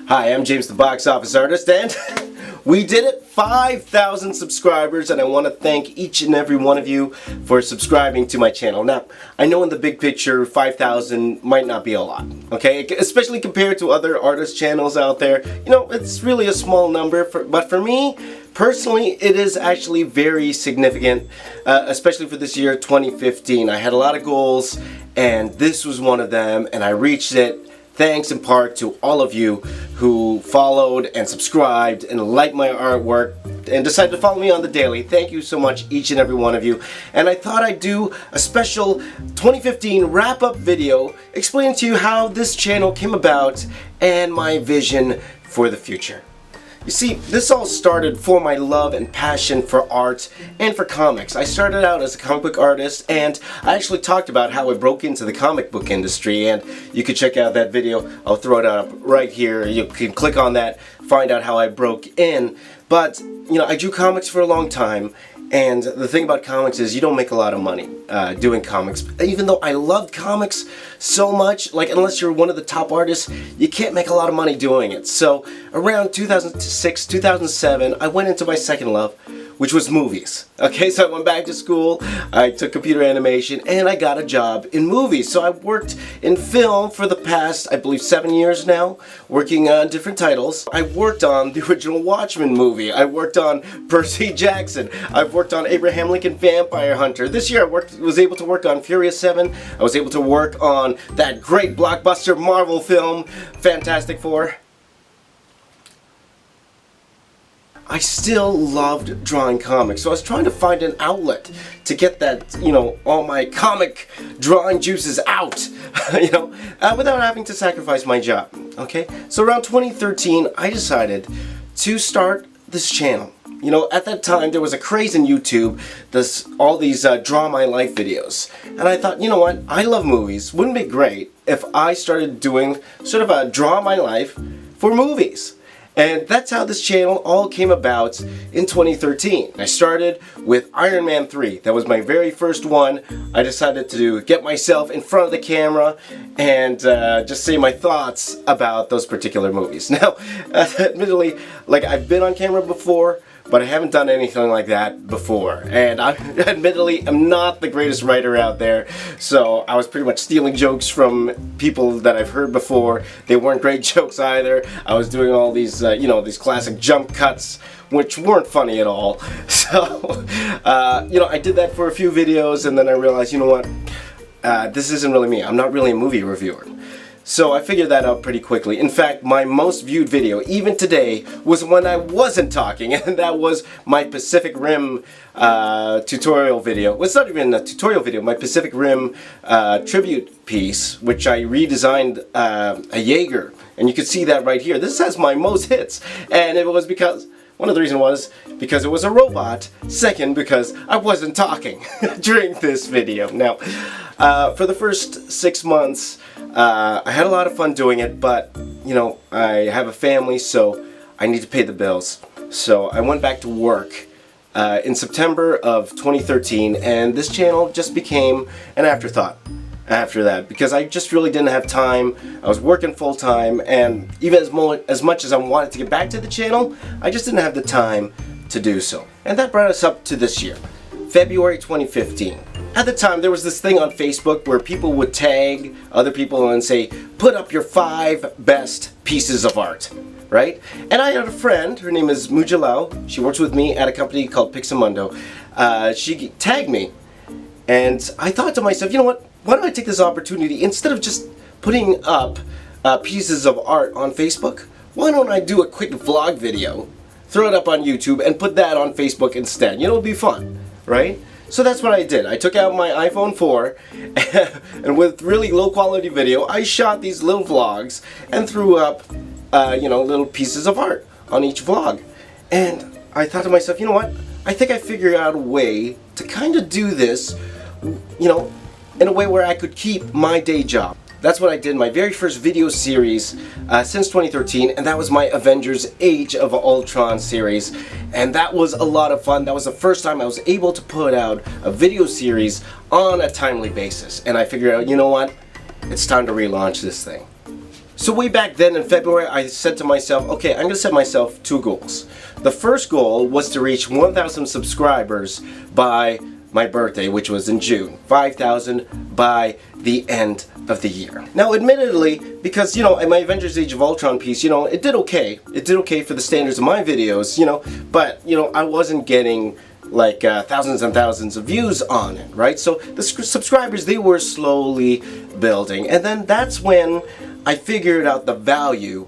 Hi, I'm James the Box Office Artist, and we did it! 5,000 subscribers, and I want to thank each and every one of you for subscribing to my channel. Now, I know in the big picture, 5,000 might not be a lot, okay? Especially compared to other artist channels out there. You know, it's really a small number, but for me, personally, it is actually very significant, especially for this year, 2015. I had a lot of goals, and this was one of them, and I reached it. Thanks in part to all of you who followed and subscribed and liked my artwork and decided to follow me on the daily. Thank you so much, each and every one of you. And I thought I'd do a special 2015 wrap-up video explaining to you how this channel came about and my vision for the future. You see, this all started for my love and passion for art and for comics. I started out as a comic book artist, and I actually talked about how I broke into the comic book industry, and you can check out that video. I'll throw it up right here. You can click on that, find out how I broke in. But, you know, I drew comics for a long time, and the thing about comics is you don't make a lot of money doing comics. Even though I loved comics so much, like unless you're one of the top artists, you can't make a lot of money doing it. So around 2006, 2007, I went into my second love, which was movies. Okay, so I went back to school, I took computer animation, and I got a job in movies. So I worked in film for the past, I believe, 7 years now, working on different titles. I worked on the original Watchmen movie. I worked on Percy Jackson. I've worked on Abraham Lincoln Vampire Hunter. This year I was able to work on Furious 7. I was able to work on that great blockbuster Marvel film, Fantastic Four. I still loved drawing comics, so I was trying to find an outlet to get that, you know, all my comic drawing juices out, you know, without having to sacrifice my job, okay? So around 2013, I decided to start this channel. You know, at that time, there was a craze in YouTube, all these Draw My Life videos. And I thought, you know what, I love movies. Wouldn't it be great if I started doing sort of a Draw My Life for movies? And that's how this channel all came about in 2013. I started with Iron Man 3. That was my very first one. I decided to get myself in front of the camera and just say my thoughts about those particular movies. Now, admittedly, like I've been on camera before, but I haven't done anything like that before. And I admittedly am not the greatest writer out there, so I was pretty much stealing jokes from people that I've heard before. They weren't great jokes either. I was doing all these, you know, these classic jump cuts, which weren't funny at all. So, you know, I did that for a few videos, and then I realized, you know what, this isn't really me. I'm not really a movie reviewer. So I figured that out pretty quickly. In fact, my most viewed video, even today, was when I wasn't talking, and that was my Pacific Rim tutorial video. Well, it's not even a tutorial video, my Pacific Rim tribute piece, which I redesigned a Jaeger. And you can see that right here. This has my most hits, and it was because, one of the reasons was because it was a robot. Second, because I wasn't talking during this video. Now, for the first 6 months, I had a lot of fun doing it, but, you know, I have a family, so I need to pay the bills. So I went back to work in September of 2013, and this channel just became an afterthought after that, because I just really didn't have time. I was working full-time, and even as much as I wanted to get back to the channel, I just didn't have the time to do so. And that brought us up to this year, February 2015. At the time, there was this thing on Facebook where people would tag other people and say, put up your 5 best pieces of art, right? And I had a friend, her name is Mujalao. She works with me at a company called Pixamundo. She tagged me, and I thought to myself, you know what? Why don't I take this opportunity, instead of just putting up pieces of art on Facebook, why don't I do a quick vlog video, throw it up on YouTube, and put that on Facebook instead? You know, it'll be fun, right? So that's what I did. I took out my iPhone 4, and with really low quality video, I shot these little vlogs and threw up, you know, little pieces of art on each vlog. And I thought to myself, you know what? I think I figured out a way to kind of do this, you know, in a way where I could keep my day job. That's what I did, my very first video series since 2013, and that was my Avengers Age of Ultron series. And that was a lot of fun. That was the first time I was able to put out a video series on a timely basis. And I figured out, you know what? It's time to relaunch this thing. So way back then in February, I said to myself, okay, I'm going to set myself 2 goals. The first goal was to reach 1,000 subscribers by my birthday, which was in June. 5,000 by the end of the year. Now, admittedly, because, you know, in my Avengers Age of Ultron piece, you know, it did okay. It did okay for the standards of my videos, you know, but, you know, I wasn't getting like thousands and thousands of views on it, right? So the subscribers, they were slowly building. And then that's when I figured out the value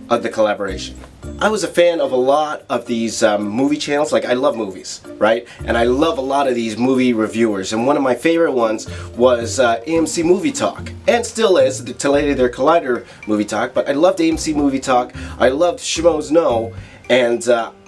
of the collaboration. I was a fan of a lot of these movie channels. Like, I love movies, right? And I love a lot of these movie reviewers. And one of my favorite ones was AMC Movie Talk. And still is, today they're Collider Movie Talk. But I loved AMC Movie Talk. I loved Schmoes Know. And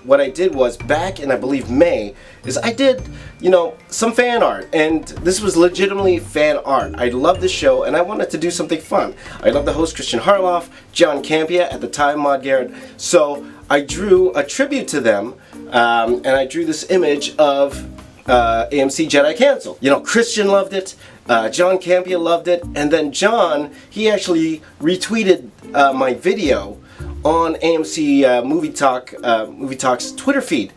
what I did was, back in, I believe, May, is I did, you know, some fan art. And this was legitimately fan art. I loved the show, and I wanted to do something fun. I loved the host, Christian Harloff, John Campia, at the time, Maud Garrett. So I drew a tribute to them, and I drew this image of AMC Jedi Cancel. You know, Christian loved it. John Campia loved it. And then John, he actually retweeted my video on AMC Movie Talk's Twitter feed.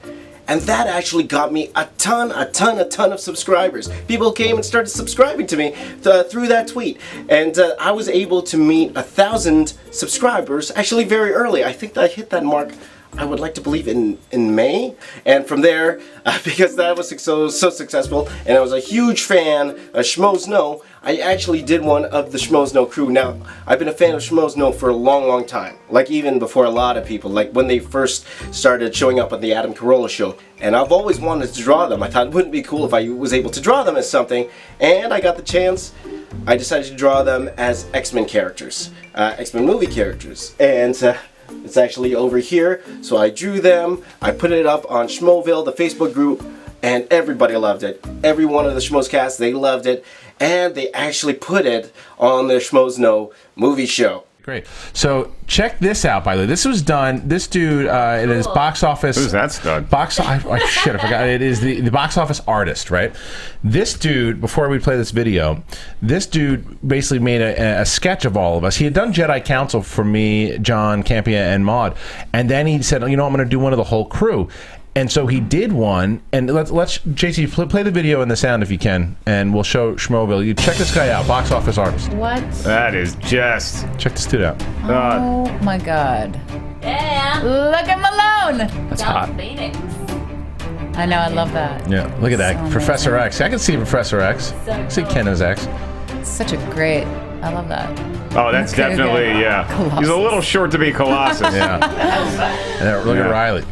And that actually got me a ton of subscribers. People came and started subscribing to me through that tweet. And I was able to meet 1,000 subscribers actually very early. I think that I hit that mark, I would like to believe, in May. And from there, because that was so successful, and I was a huge fan of Schmoes Know, I actually did one of the Schmoes Know crew. Now, I've been a fan of Schmoes Know for a long time. Like, even before a lot of people. Like, when they first started showing up on the Adam Carolla show. And I've always wanted to draw them. I thought it wouldn't be cool if I was able to draw them as something. And I got the chance. I decided to draw them as X-Men characters. X-Men movie characters. And it's actually over here. So I drew them. I put it up on Schmoville, the Facebook group. And everybody loved it. Every one of the Schmoes cast, they loved it. And they actually put it on the Schmoes Know movie show. Great. So check this out, by the way. This was done. This dude, it is Box Office. Who's that stud? I forgot. It is the Box Office Artist, right? This dude, before we play this video, this dude basically made a sketch of all of us. He had done Jedi Council for me, John Campia, and Maud. And then he said, you know, I'm going to do one of the whole crew. And so he did one, and let's JC, play the video and the sound if you can, and we'll show Schmoville. You check this guy out, Box Office Artist. What? That is just... Check this dude out. Oh my God. Yeah. Look at Malone. That's hot. Phoenix. I know, I love that. Yeah, look at that. So Professor amazing. X. I can see Professor X. So See Ken as X. Such a great, I love that. Oh, that's Could've definitely, been yeah. Colossus. He's a little short to be Colossus. Yeah. And look at Yeah. Riley.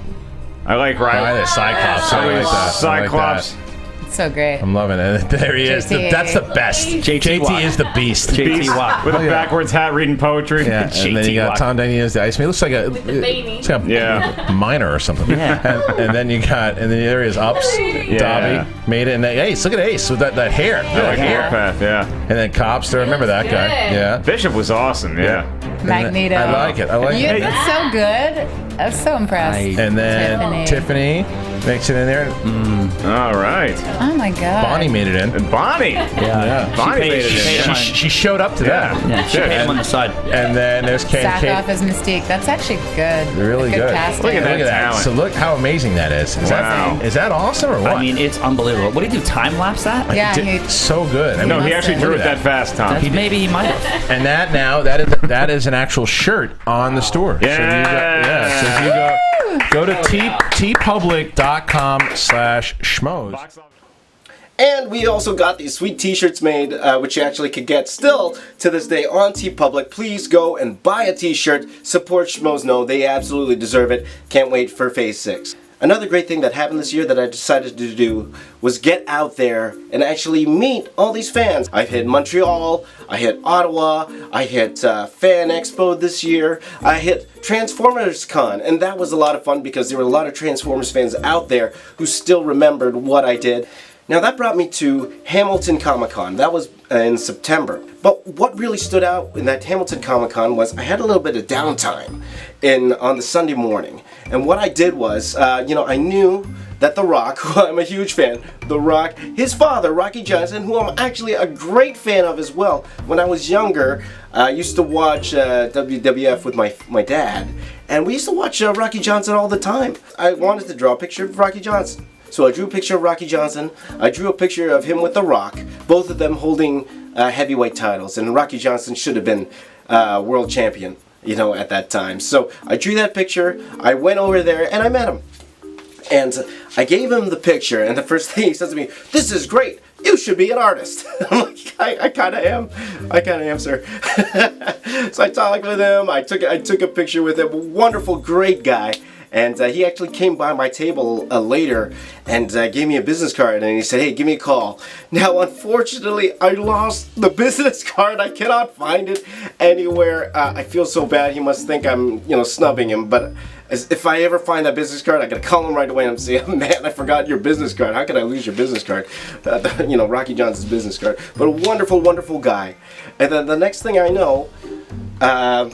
I like Riley. Riley, Cyclops. I like that. Cyclops. It's so great. I'm loving it. There he is. JT. That's the best. JT is the beast. Beast with a backwards hat reading poetry. Yeah, and then you got Tom Denny as the Iceman. He looks like With the beanie. looks like a miner or something. Yeah. And then you got, and then there is Ups, Dobby, made it, and then Ace. Look at Ace with that hair. I like Warpath, yeah. And then Copster. Remember that guy? good. Yeah. Bishop was awesome, yeah. Magneto. I like it. I like You, it. that's so good. I was so impressed. And then Tiffany makes it in there. All right. Oh my God. Bonnie made it in. And Bonnie. Yeah. Bonnie made it She paid in. him She showed up to that. Yeah, she paid him on the side. And then there's Kate. Sackhoff as Mystique. That's actually good. Really good. Casting. Look at that. Look at that. talent. So look how amazing that is. Wow. Is that awesome or what? I mean, it's unbelievable. What did he do? Time lapse that? Yeah, So good. I mean, No, he actually drew it that fast, Tom. That's, maybe he might have. and that is an actual shirt on the store. Yes. So if you go to tpublic.com/schmoes. And we also got these sweet t-shirts made, which you actually could get still to this day on TeePublic. Please go and buy a t-shirt. Support Schmoes Know. They absolutely deserve it. Can't wait for Phase 6. Another great thing that happened this year that I decided to do was get out there and actually meet all these fans. I hit Montreal, I hit Ottawa, I hit Fan Expo this year, I hit Transformers Con, and that was a lot of fun because there were a lot of Transformers fans out there who still remembered what I did. Now that brought me to Hamilton Comic Con. That was in September. But what really stood out in that Hamilton Comic Con was I had a little bit of downtime on the Sunday morning. And what I did was, I knew that The Rock, who I'm a huge fan, The Rock, his father, Rocky Johnson, who I'm actually a great fan of as well. When I was younger, I used to watch WWF with my dad, and we used to watch Rocky Johnson all the time. I wanted to draw a picture of Rocky Johnson. So I drew a picture of Rocky Johnson, I drew a picture of him with The Rock, both of them holding heavyweight titles, and Rocky Johnson should have been world champion, you know, at that time. So I drew that picture, I went over there, and I met him. And I gave him the picture, and the first thing he says to me, "This is great, you should be an artist." I'm like, I kind of am, sir. So I talked with him, I took a picture with him, wonderful, great guy. And he actually came by my table later and gave me a business card, and he said, "Hey, give me a call." Now, unfortunately, I lost the business card. I cannot find it anywhere. I feel so bad. He must think I'm, you know, snubbing him. But if I ever find that business card, I gotta call him right away and say, "Oh, man, I forgot your business card. How could I lose your business card?" You know, Rocky Johnson's business card. But a wonderful, wonderful guy. And then the next thing I know, I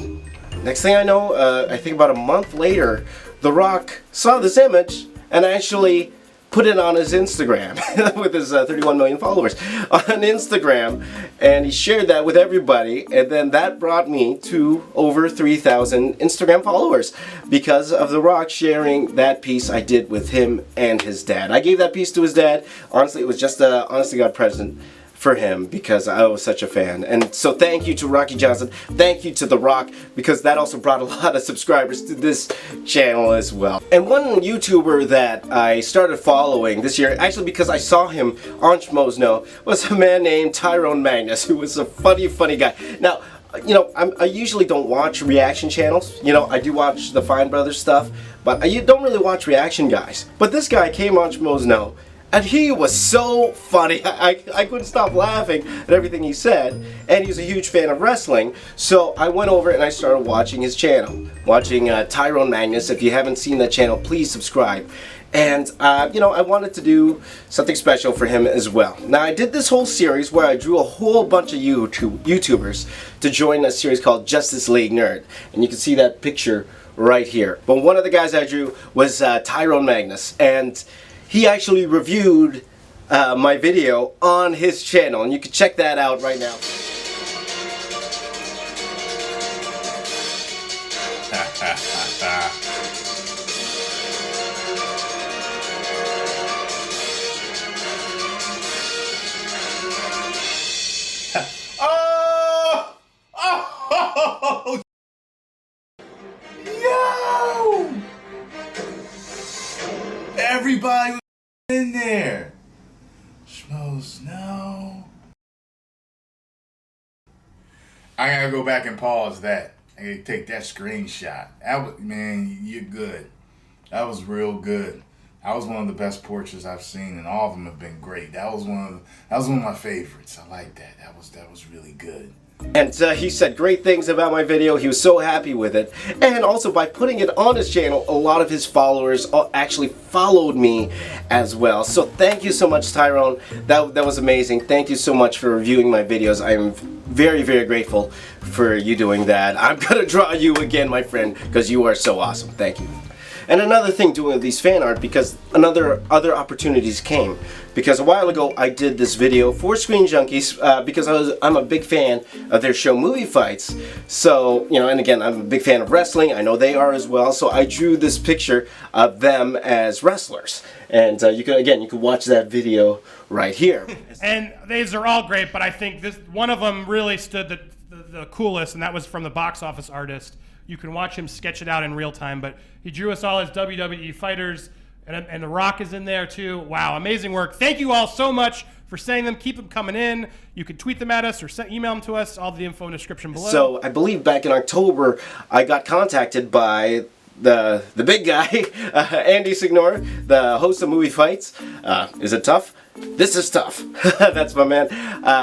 think about a month later, The Rock saw this image and actually put it on his Instagram with his 31 million followers on Instagram, and he shared that with everybody, and then that brought me to over 3,000 Instagram followers because of The Rock sharing that piece I did with him and his dad. I gave that piece to his dad. Honestly, it was just a honest to God present for him because I was such a fan. And so thank you to Rocky Johnson, thank you to The Rock, because that also brought a lot of subscribers to this channel as well. And one YouTuber that I started following this year, actually because I saw him on Schmoes, was a man named Tyrone Magnus, who was a funny guy. Now, you know, I usually don't watch reaction channels. You know, I do watch the Fine Brothers stuff, but I don't really watch reaction guys. But this guy came on Schmoes, and he was so funny. I couldn't stop laughing at everything he said, and he's a huge fan of wrestling. So I went over and I started watching his channel, watching Tyrone Magnus. If you haven't seen that channel, please subscribe. And you know, I wanted to do something special for him as well. Now, I did this whole series where I drew a whole bunch of YouTubers to join a series called Justice League Nerd, and you can see that picture right here. But one of the guys I drew was Tyrone Magnus, and he actually reviewed my video on his channel, and you can check that out right now. Oh! No! Everybody was in there. Schmoes, no. I gotta go back and pause that. I gotta take that screenshot. That was, man, you're good. That was real good. That was one of the best portraits I've seen, and all of them have been great. That was one of my favorites. I like that. That was really good. And he said great things about my video. He was so happy with it. And also, by putting it on his channel, a lot of his followers actually followed me as well. So thank you so much, Tyrone. That was amazing. Thank you so much for reviewing my videos. I am very, very grateful for you doing that. I'm gonna draw you again, my friend, because you are so awesome. Thank you. And another thing doing these fan art, because other opportunities came. Because a while ago I did this video for Screen Junkies because I'm a big fan of their show Movie Fights. So, you know, and again, I'm a big fan of wrestling. I know they are as well. So I drew this picture of them as wrestlers. And you can watch that video right here. And these are all great, but I think one of them really stood the coolest, and that was from the BoxOfficeArtist. You can watch him sketch it out in real time, but he drew us all as WWE fighters, and The Rock is in there too. Wow, amazing work. Thank you all so much for sending them. Keep them coming in. You can tweet them at us or email them to us. All the info in the description below. So I believe back in October, I got contacted by the big guy, Andy Signor, the host of Movie Fights. Is it tough? This is tough. That's my man.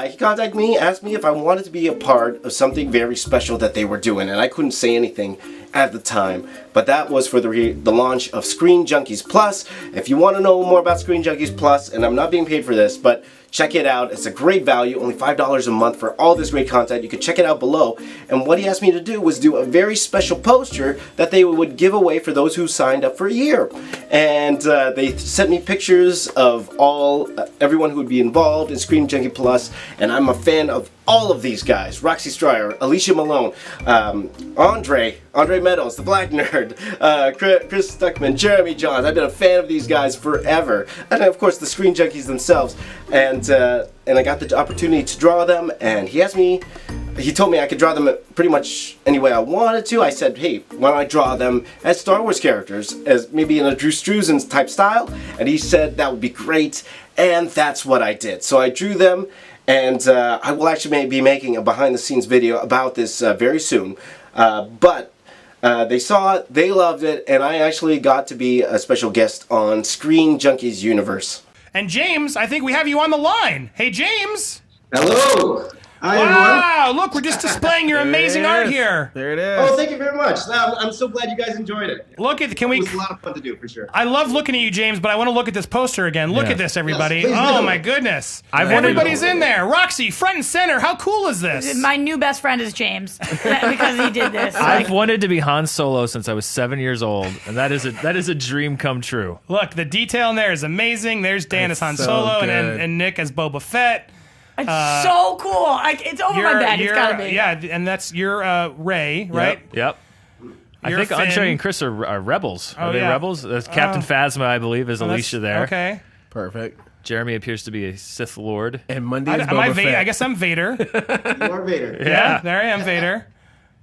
He contacted me, asked me if I wanted to be a part of something very special that they were doing, and I couldn't say anything at the time. but that was for the launch of Screen Junkies Plus. If you want to know more about Screen Junkies Plus, and I'm not being paid for this, but check it out. It's a great value, only $5 a month for all this great content. You can check it out below. And what he asked me to do was do a very special poster that they would give away for those who signed up for a year. And they sent me pictures of everyone who would be involved in Screen Junkie Plus, and I'm a fan of all of these guys: Roxy Stryer, Alicia Malone, Andre Meadows, the Black Nerd, Chris Stuckman, Jeremy Johns. I've been a fan of these guys forever, and of course the Screen Junkies themselves. And I got the opportunity to draw them, and he told me I could draw them pretty much any way I wanted to. I said, hey, why don't I draw them as Star Wars characters, as maybe in a Drew Struzan type style? And he said that would be great, and that's what I did. So I drew them, and I will actually be making a behind-the-scenes video about this very soon. But they saw it, they loved it, and I actually got to be a special guest on Screen Junkies Universe. And James, I think we have you on the line. Hey, James. Hello. Hi, Wow, everyone. look, we're just displaying your amazing art here. There it is. Oh, thank you very much. I'm so glad you guys enjoyed it. Look at, It was a lot of fun to do, for sure. I love looking at you, James, but I want to look at this poster again. Look at this, everybody. Yes, please Oh, do. my goodness. Everybody's in there. Roxy, front and center. How cool is this? My new best friend is James because he did this. I've wanted to be Han Solo since I was 7 years old, and that is a dream come true. Look, the detail in there is amazing. There's Dan as Han Solo and Nick as Boba Fett. It's so cool. It's over my bed. It's gotta be. Yeah, and that's your Ray, right? Yep. I You're think Andre Finn. and Chris are rebels. Are they yeah. rebels? There's Captain Phasma, I believe, is Alicia there. Okay. Perfect. Jeremy appears to be a Sith Lord. And Monday is Am I Boba Vader? Fett. I guess I'm Vader. You are Vader. Yeah, there I am, Vader.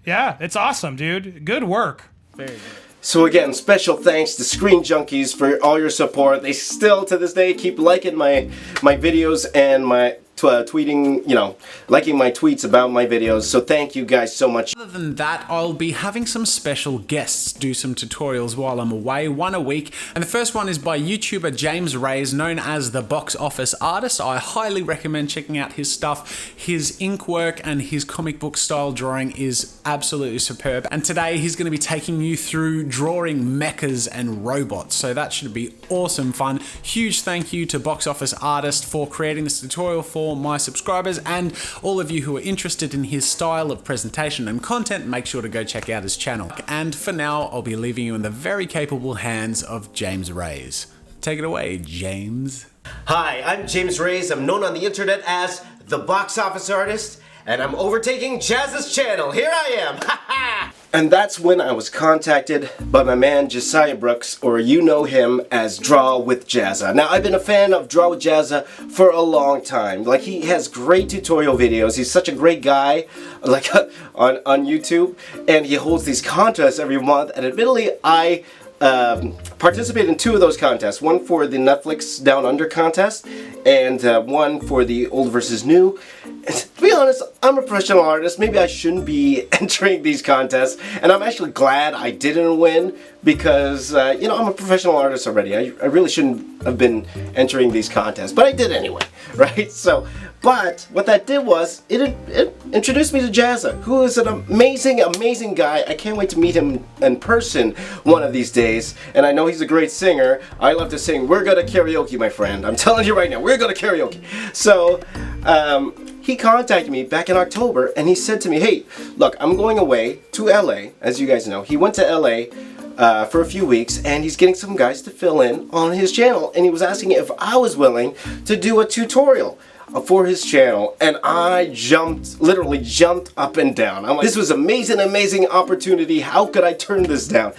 Yeah, it's awesome, dude. Good work. Very good. So again, special thanks to Screen Junkies for all your support. They still, to this day, keep liking my videos and my tweeting, liking my tweets about my videos. So thank you guys so much. Other than that, I'll be having some special guests do some tutorials while I'm away, one a week. And the first one is by YouTuber James Reyes, known as the Box Office Artist. I highly recommend checking out his stuff. His ink work and his comic book style drawing is absolutely superb. And today he's going to be taking you through drawing mechas and robots. So that should be awesome fun. Huge thank you to Box Office Artist for creating this tutorial for my subscribers, and all of you who are interested in his style of presentation and content, make sure to go check out his channel. And for now, I'll be leaving you in the very capable hands of James Reyes. Take it away, James. Hi, I'm James Reyes. I'm known on the internet as the Box Office Artist, and I'm overtaking Jazza's channel. Here I am. Ha ha! And that's when I was contacted by my man Josiah Brooks, or you know him as Draw with Jazza. Now, I've been a fan of Draw with Jazza for a long time. Like, he has great tutorial videos. He's such a great guy, like on YouTube, and he holds these contests every month. And admittedly, I participate in 2 of those contests. One for the Netflix Down Under contest, and one for the Old versus New. And to be honest, I'm a professional artist. Maybe I shouldn't be entering these contests, and I'm actually glad I didn't win because, I'm a professional artist already. I really shouldn't have been entering these contests, but I did anyway, right? So, but what that did was, it introduced me to Jazza, who is an amazing, amazing guy. I can't wait to meet him in person one of these days, and I know he's a great singer. I love to sing. We're gonna karaoke, my friend. I'm telling you right now, we're gonna karaoke. So, he contacted me back in October, and he said to me, hey, look, I'm going away to LA, as you guys know. He went to LA for a few weeks, and he's getting some guys to fill in on his channel, and he was asking if I was willing to do a tutorial for his channel, and I literally jumped up and down. I'm like, this was amazing, amazing opportunity. How could I turn this down?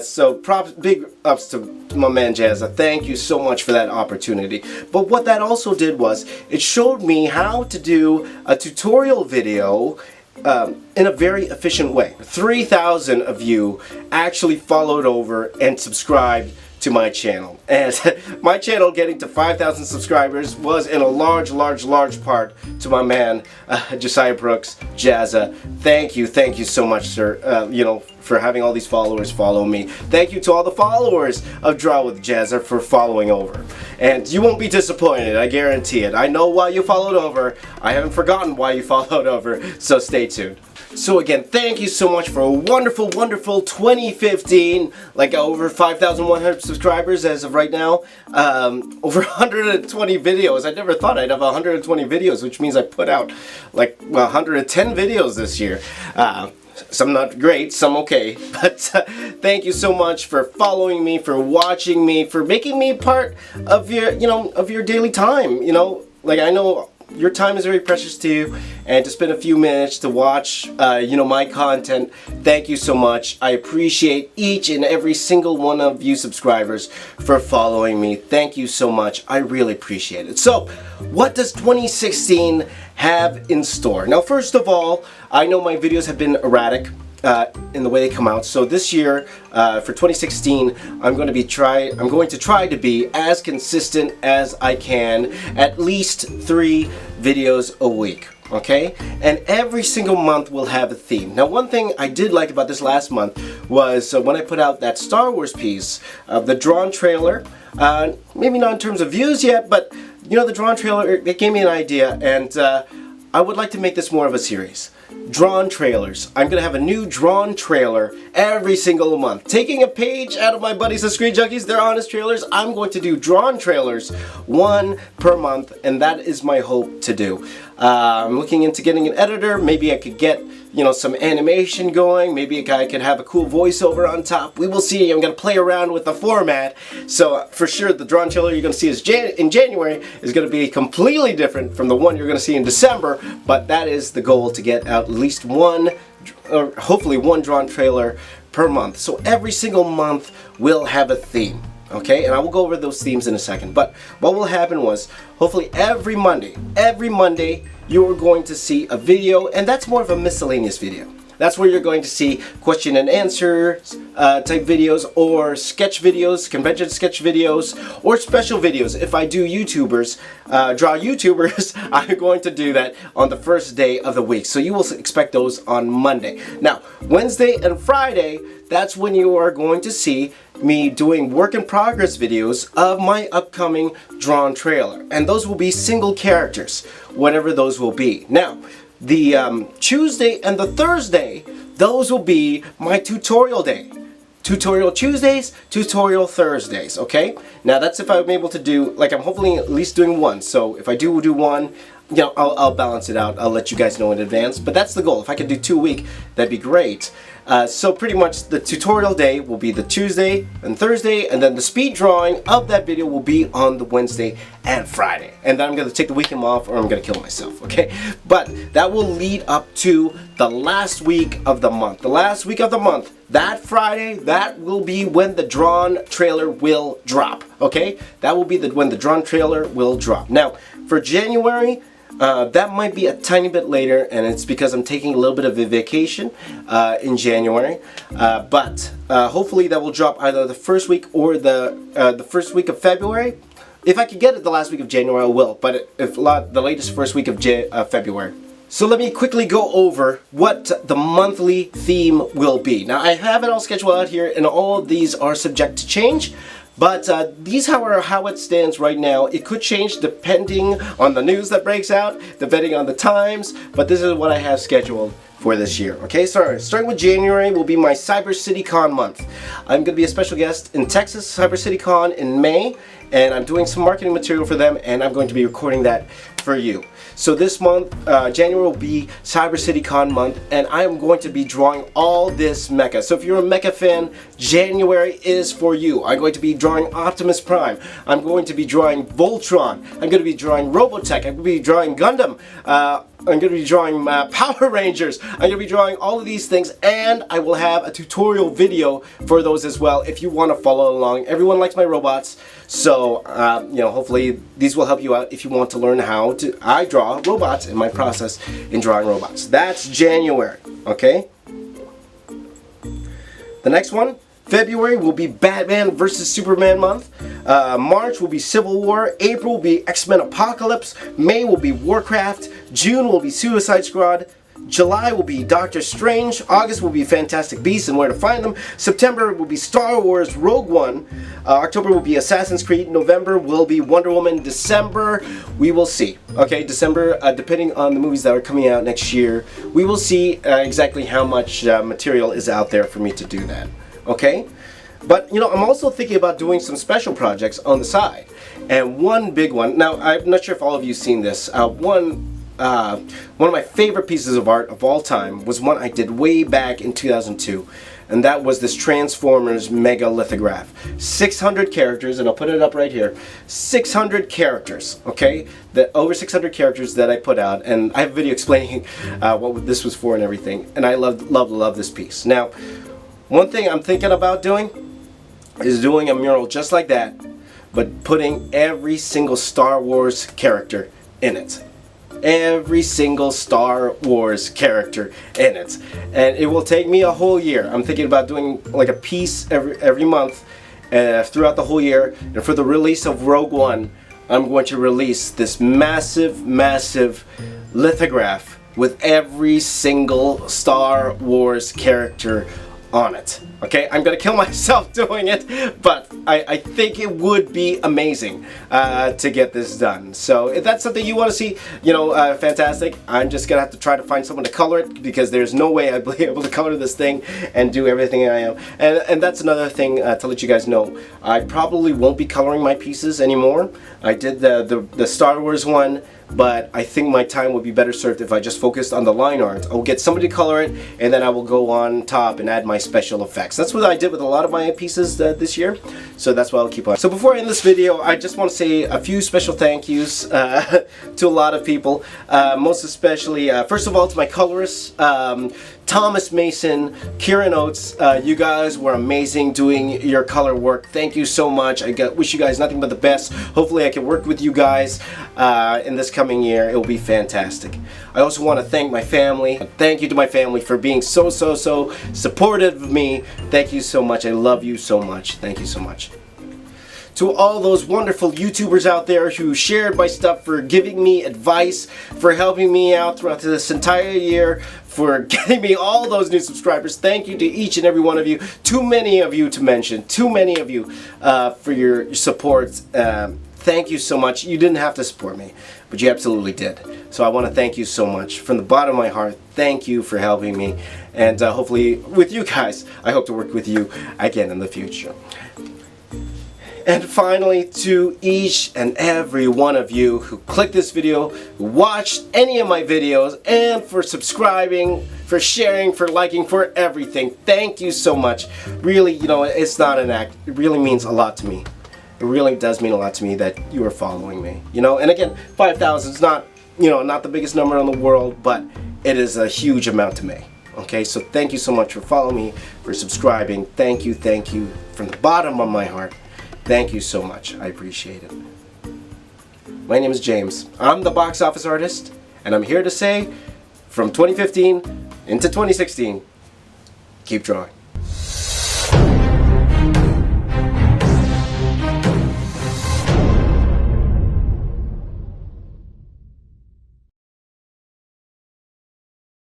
So big ups to my man Jazza. Thank you so much for that opportunity. But what that also did was, it showed me how to do a tutorial video in a very efficient way. 3,000 of you actually followed over and subscribed to my channel, and my channel getting to 5,000 subscribers was in a large part to my man Josiah Brooks, Jazza. Thank you so much, sir, for having all these followers follow me. Thank you to all the followers of Draw with Jazza for following over. And you won't be disappointed, I guarantee it. I know why you followed over. I haven't forgotten why you followed over, so stay tuned. So again, thank you so much for a wonderful, wonderful 2015. Like over 5,100 subscribers as of right now. Over 120 videos. I never thought I'd have 120 videos, which means I put out like 110 videos this year. Some not great, some okay. But thank you so much for following me, for watching me, for making me part of your, of your daily time. Like I know your time is very precious to you, and to spend a few minutes to watch, my content. Thank you so much. I appreciate each and every single one of you subscribers for following me. Thank you so much. I really appreciate it. So, what does 2016 have in store? Now, first of all, I know my videos have been erratic in the way they come out. So this year, for 2016, I'm going to try to be as consistent as I can, at least 3 videos a week. Okay? And every single month will have a theme. Now, one thing I did like about this last month was when I put out that Star Wars piece of the drawn trailer. Maybe not in terms of views yet, but the drawn trailer, it gave me an idea, and I would like to make this more of a series. Drawn trailers. I'm going to have a new drawn trailer every single month. Taking a page out of my buddies the Screen Junkies, their honest trailers, I'm going to do drawn trailers, 1 per month, and that is my hope to do. I'm looking into getting an editor. Maybe I could get, some animation going. Maybe I could have a cool voiceover on top. We will see. I'm going to play around with the format. So for sure, the drawn trailer you're going to see in January is going to be completely different from the one you're going to see in December. But that is the goal, to get out at least one, or hopefully one drawn trailer per month. So every single month will have a theme. Okay, and I will go over those themes in a second. But what will happen was, hopefully every Monday, you are going to see a video, and that's more of a miscellaneous video. That's where you're going to see question and answer type videos, or sketch videos, convention sketch videos, or special videos. If I do YouTubers, draw YouTubers, I'm going to do that on the first day of the week. So you will expect those on Monday. Now, Wednesday and Friday, that's when you are going to see me doing work in progress videos of my upcoming drawn trailer. And those will be single characters, whatever those will be. Now, the Tuesday and the Thursday, those will be my tutorial day. Tutorial Tuesdays, tutorial Thursdays, okay? Now that's if I'm able to do, like I'm hopefully at least doing one. So if I do one, I'll balance it out. I'll let you guys know in advance. But that's the goal. If I could do 2 a week, that'd be great. So pretty much the tutorial day will be the Tuesday and Thursday, and then the speed drawing of that video will be on the Wednesday and Friday. And then I'm going to take the weekend off, or I'm going to kill myself, okay? But that will lead up to the last week of the month. The last week of the month, that Friday, that will be when the drawn trailer will drop, okay? That will be when the drawn trailer will drop. Now, for January, that might be a tiny bit later, and it's because I'm taking a little bit of a vacation in January. But hopefully that will drop either the first week or the first week of February. If I could get it the last week of January, I will. But if not, the latest first week of February. So let me quickly go over what the monthly theme will be. Now I have it all scheduled out here, and all of these are subject to change. But these are how it stands right now. It could change depending on the news that breaks out, depending on the times, but this is what I have scheduled for this year. Okay, so starting with January will be my Cyber City Con month. I'm going to be a special guest in Texas, Cyber City Con in May, and I'm doing some marketing material for them, and I'm going to be recording that for you. So this month, January will be Cyber City Con month, and I am going to be drawing all this mecha. So if you're a mecha fan, January is for you. I'm going to be drawing Optimus Prime. I'm going to be drawing Voltron. I'm going to be drawing Robotech. I'm going to be drawing Gundam. I'm going to be drawing Power Rangers. I'm going to be drawing all of these things, and I will have a tutorial video for those as well if you want to follow along. Everyone likes my robots, so hopefully these will help you out if you want to learn how to. I draw robots in my process in drawing robots. That's January, okay? The next one, February, will be Batman vs. Superman month. March will be Civil War. April will be X-Men Apocalypse. May will be Warcraft. June will be Suicide Squad. July will be Doctor Strange. August will be Fantastic Beasts and Where to Find Them. September will be Star Wars Rogue One. October will be Assassin's Creed. November will be Wonder Woman. December, we will see. Okay, December, depending on the movies that are coming out next year, we will see exactly how much material is out there for me to do that. Okay? But, you know, I'm also thinking about doing some special projects on the side. And one big one, now I'm not sure if all of you have seen this, one of my favorite pieces of art of all time was one I did way back in 2002, and that was this Transformers mega lithograph. 600 characters, and I'll put it up right here. 600 characters, okay? Over 600 characters that I put out, and I have a video explaining what this was for and everything, and I love this piece. Now, one thing I'm thinking about doing is doing a mural just like that, but putting every single Star Wars character in it. Every single Star Wars character in it, and it will take me a whole year. I'm thinking about doing like a piece every month throughout the whole year, and for the release of Rogue One, I'm going to release this massive lithograph with every single Star Wars character on it. Okay, I'm gonna kill myself doing it, but I think it would be amazing to get this done. So if that's something you want to see, you know, fantastic. I'm just gonna have to try to find someone to color it, because there's no way I'd be able to color this thing and do everything I am. And that's another thing to let you guys know. I probably won't be coloring my pieces anymore. I did the Star Wars one, but I think my time would be better served if I just focused on the line art. I'll get somebody to color it, and then I will go on top and add my special effects. That's what I did with a lot of my pieces this year, so that's what I'll keep on. So before I end this video, I just want to say a few special thank yous to a lot of people. Most especially, first of all, to my colorists, Thomas Mason, Kieran Oates. You guys were amazing doing your color work. Thank you so much. Wish you guys nothing but the best. Hopefully I can work with you guys in this coming year. It will be fantastic. I also want to thank my family. Thank you to my family for being so supportive of me. Thank you so much. I love you so much. Thank you so much. To all those wonderful YouTubers out there who shared my stuff, for giving me advice, for helping me out throughout this entire year, for getting me all those new subscribers. Thank you to each and every one of you. Too many of you to mention. Too many of you for your support. Thank you so much. You didn't have to support me, but you absolutely did. So I want to thank you so much from the bottom of my heart. Thank you for helping me, and hopefully with you guys, I hope to work with you again in the future. And finally, to each and every one of you who clicked this video, who watched any of my videos, and for subscribing, for sharing, for liking, for everything, thank you so much. Really, you know, it's not an act. It really means a lot to me. It really does mean a lot to me that you are following me. You know, and again, 5,000 is not, you know, not the biggest number in the world, but it is a huge amount to me. Okay, so thank you so much for following me, for subscribing. Thank you from the bottom of my heart. Thank you so much. I appreciate it. My name is James. I'm the box office artist, and I'm here to say, from 2015 into 2016, keep drawing.